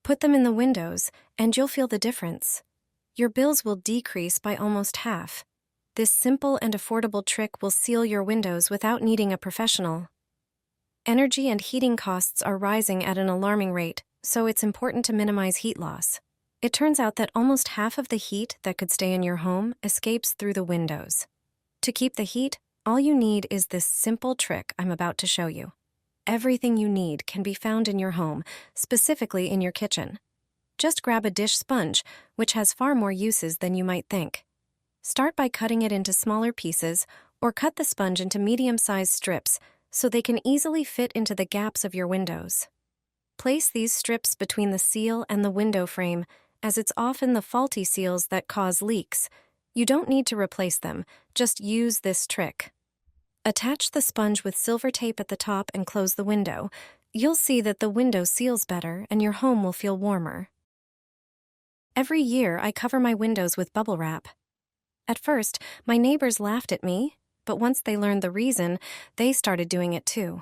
Put them in the windows, and you'll feel the difference. Your bills will decrease by almost half. This simple and affordable trick will seal your windows without needing a professional. Energy and heating costs are rising at an alarming rate, so it's important to minimize heat loss. It turns out that almost half of the heat that could stay in your home escapes through the windows. To keep the heat, all you need is this simple trick I'm about to show you. Everything you need can be found in your home, specifically in your kitchen. Just grab a dish sponge, which has far more uses than you might think. Start by cutting it into smaller pieces, or cut the sponge into medium-sized strips so they can easily fit into the gaps of your windows. Place these strips between the seal and the window frame, as it's often the faulty seals that cause leaks. You don't need to replace them, just use this trick. Attach the sponge with silver tape at the top and close the window. You'll see that the window seals better and your home will feel warmer. Every year, I cover my windows with bubble wrap. At first, my neighbors laughed at me, but once they learned the reason, they started doing it too.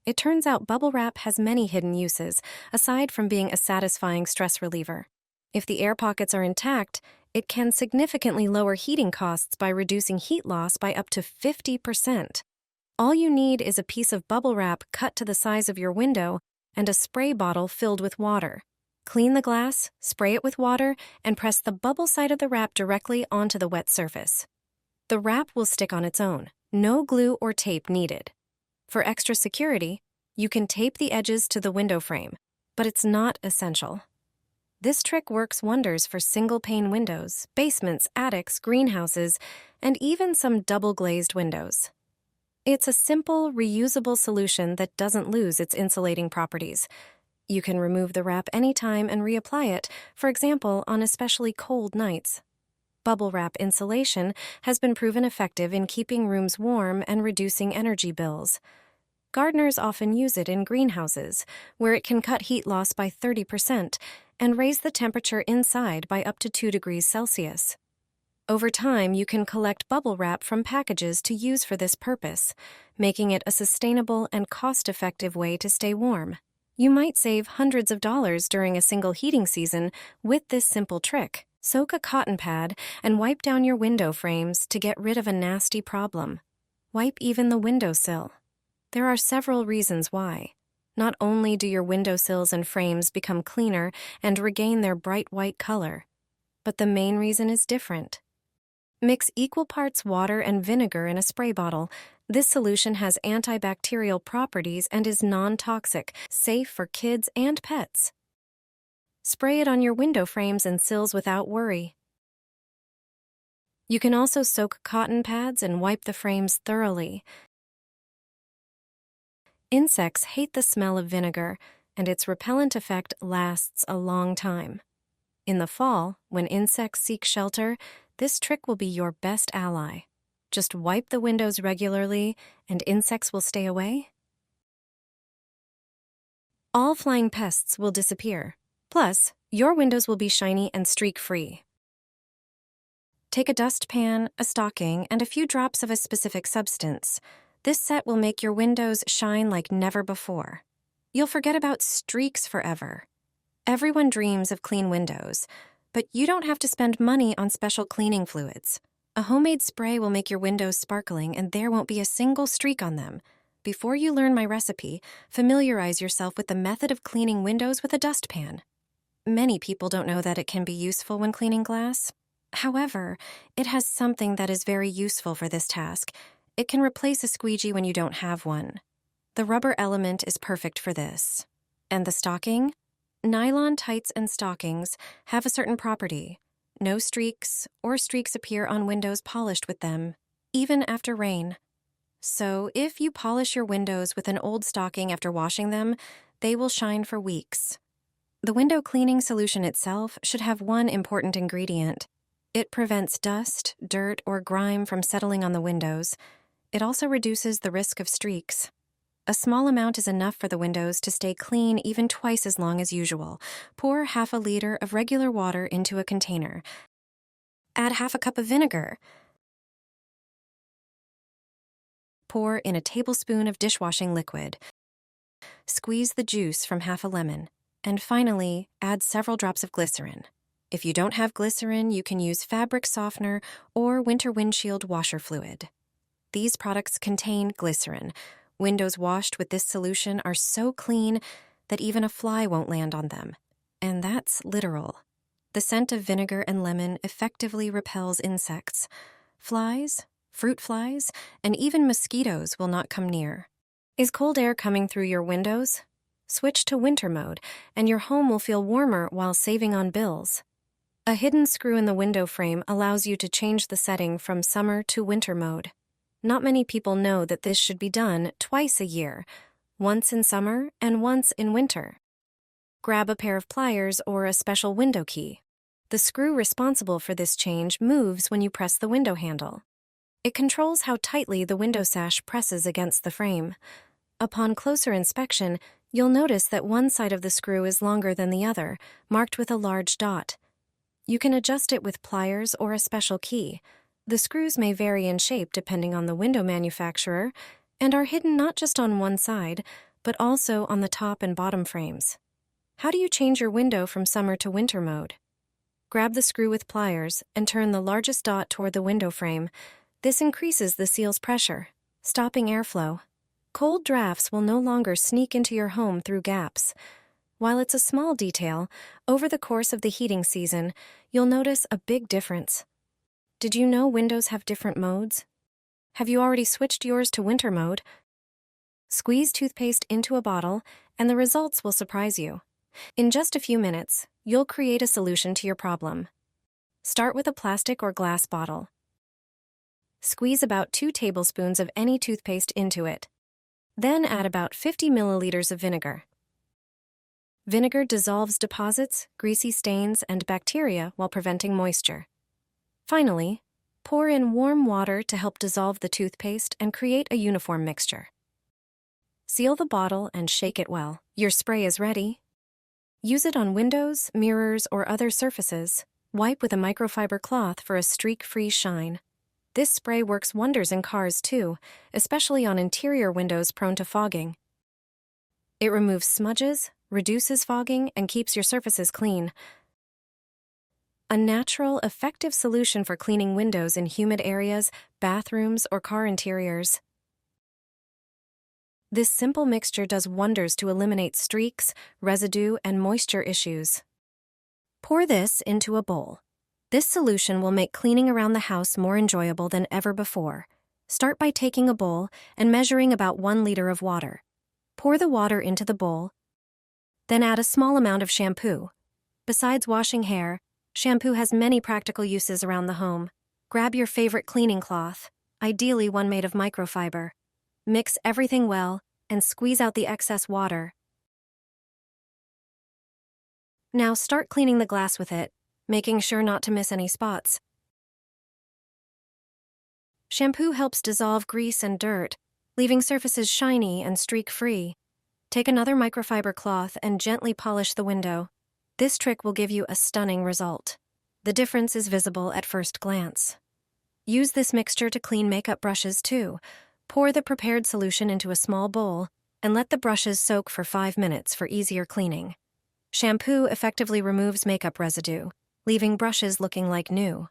It turns out bubble wrap has many hidden uses, aside from being a satisfying stress reliever. If the air pockets are intact, it can significantly lower heating costs by reducing heat loss by up to 50%. All you need is a piece of bubble wrap cut to the size of your window and a spray bottle filled with water. Clean the glass, spray it with water, and press the bubble side of the wrap directly onto the wet surface. The wrap will stick on its own. No glue or tape needed. For extra security, you can tape the edges to the window frame, but it's not essential. This trick works wonders for single-pane windows, basements, attics, greenhouses, and even some double-glazed windows. It's a simple, reusable solution that doesn't lose its insulating properties. You can remove the wrap anytime and reapply it, for example, on especially cold nights. Bubble wrap insulation has been proven effective in keeping rooms warm and reducing energy bills. Gardeners often use it in greenhouses, where it can cut heat loss by 30% and raise the temperature inside by up to 2 degrees Celsius. Over time, you can collect bubble wrap from packages to use for this purpose, making it a sustainable and cost-effective way to stay warm. You might save hundreds of dollars during a single heating season with this simple trick. Soak a cotton pad and wipe down your window frames to get rid of a nasty problem. Wipe even the windowsill. There are several reasons why. Not only do your windowsills and frames become cleaner and regain their bright white color, but the main reason is different. Mix equal parts water and vinegar in a spray bottle. This solution has antibacterial properties and is non-toxic, safe for kids and pets. Spray it on your window frames and sills without worry. You can also soak cotton pads and wipe the frames thoroughly. Insects hate the smell of vinegar, and its repellent effect lasts a long time. In the fall, when insects seek shelter, this trick will be your best ally. Just wipe the windows regularly, and insects will stay away. All flying pests will disappear. Plus, your windows will be shiny and streak-free. Take a dustpan, a stocking, and a few drops of a specific substance. This set will make your windows shine like never before. You'll forget about streaks forever. Everyone dreams of clean windows, but you don't have to spend money on special cleaning fluids. A homemade spray will make your windows sparkling and there won't be a single streak on them. Before you learn my recipe, familiarize yourself with the method of cleaning windows with a dustpan. Many people don't know that it can be useful when cleaning glass. However, it has something that is very useful for this task. It can replace a squeegee when you don't have one. The rubber element is perfect for this. And the stocking? Nylon tights and stockings have a certain property. No streaks or streaks appear on windows polished with them, even after rain. So if you polish your windows with an old stocking after washing them, they will shine for weeks. The window cleaning solution itself should have one important ingredient. It prevents dust, dirt, or grime from settling on the windows. It also reduces the risk of streaks. A small amount is enough for the windows to stay clean even twice as long as usual. Pour half a liter of regular water into a container. Add half a cup of vinegar. Pour in a tablespoon of dishwashing liquid. Squeeze the juice from half a lemon. And finally, add several drops of glycerin. If you don't have glycerin, you can use fabric softener or winter windshield washer fluid. These products contain glycerin. Windows washed with this solution are so clean that even a fly won't land on them. And that's literal. The scent of vinegar and lemon effectively repels insects. Flies, fruit flies, and even mosquitoes will not come near. Is cold air coming through your windows? Switch to winter mode, and your home will feel warmer while saving on bills. A hidden screw in the window frame allows you to change the setting from summer to winter mode. Not many people know that this should be done twice a year, once in summer and once in winter. Grab a pair of pliers or a special window key. The screw responsible for this change moves when you press the window handle. It controls how tightly the window sash presses against the frame. Upon closer inspection, you'll notice that one side of the screw is longer than the other, marked with a large dot. You can adjust it with pliers or a special key. The screws may vary in shape depending on the window manufacturer and are hidden not just on one side, but also on the top and bottom frames. How do you change your window from summer to winter mode? Grab the screw with pliers and turn the largest dot toward the window frame. This increases the seal's pressure, stopping airflow. Cold drafts will no longer sneak into your home through gaps. While it's a small detail, over the course of the heating season, you'll notice a big difference. Did you know windows have different modes? Have you already switched yours to winter mode? Squeeze toothpaste into a bottle, and the results will surprise you. In just a few minutes, you'll create a solution to your problem. Start with a plastic or glass bottle. Squeeze about 2 tablespoons of any toothpaste into it. Then add about 50 milliliters of vinegar. Vinegar dissolves deposits, greasy stains, and bacteria while preventing moisture. Finally, pour in warm water to help dissolve the toothpaste and create a uniform mixture. Seal the bottle and shake it well. Your spray is ready. Use it on windows, mirrors, or other surfaces. Wipe with a microfiber cloth for a streak-free shine. This spray works wonders in cars too, especially on interior windows prone to fogging. It removes smudges, reduces fogging, and keeps your surfaces clean. A natural, effective solution for cleaning windows in humid areas, bathrooms, or car interiors. This simple mixture does wonders to eliminate streaks, residue, and moisture issues. Pour this into a bowl. This solution will make cleaning around the house more enjoyable than ever before. Start by taking a bowl and measuring about 1 liter of water. Pour the water into the bowl, then add a small amount of shampoo. Besides washing hair, shampoo has many practical uses around the home. Grab your favorite cleaning cloth, ideally one made of microfiber. Mix everything well and squeeze out the excess water. Now start cleaning the glass with it, making sure not to miss any spots. Shampoo helps dissolve grease and dirt, leaving surfaces shiny and streak-free. Take another microfiber cloth and gently polish the window. This trick will give you a stunning result. The difference is visible at first glance. Use this mixture to clean makeup brushes too. Pour the prepared solution into a small bowl and let the brushes soak for 5 minutes for easier cleaning. Shampoo effectively removes makeup residue, leaving brushes looking like new.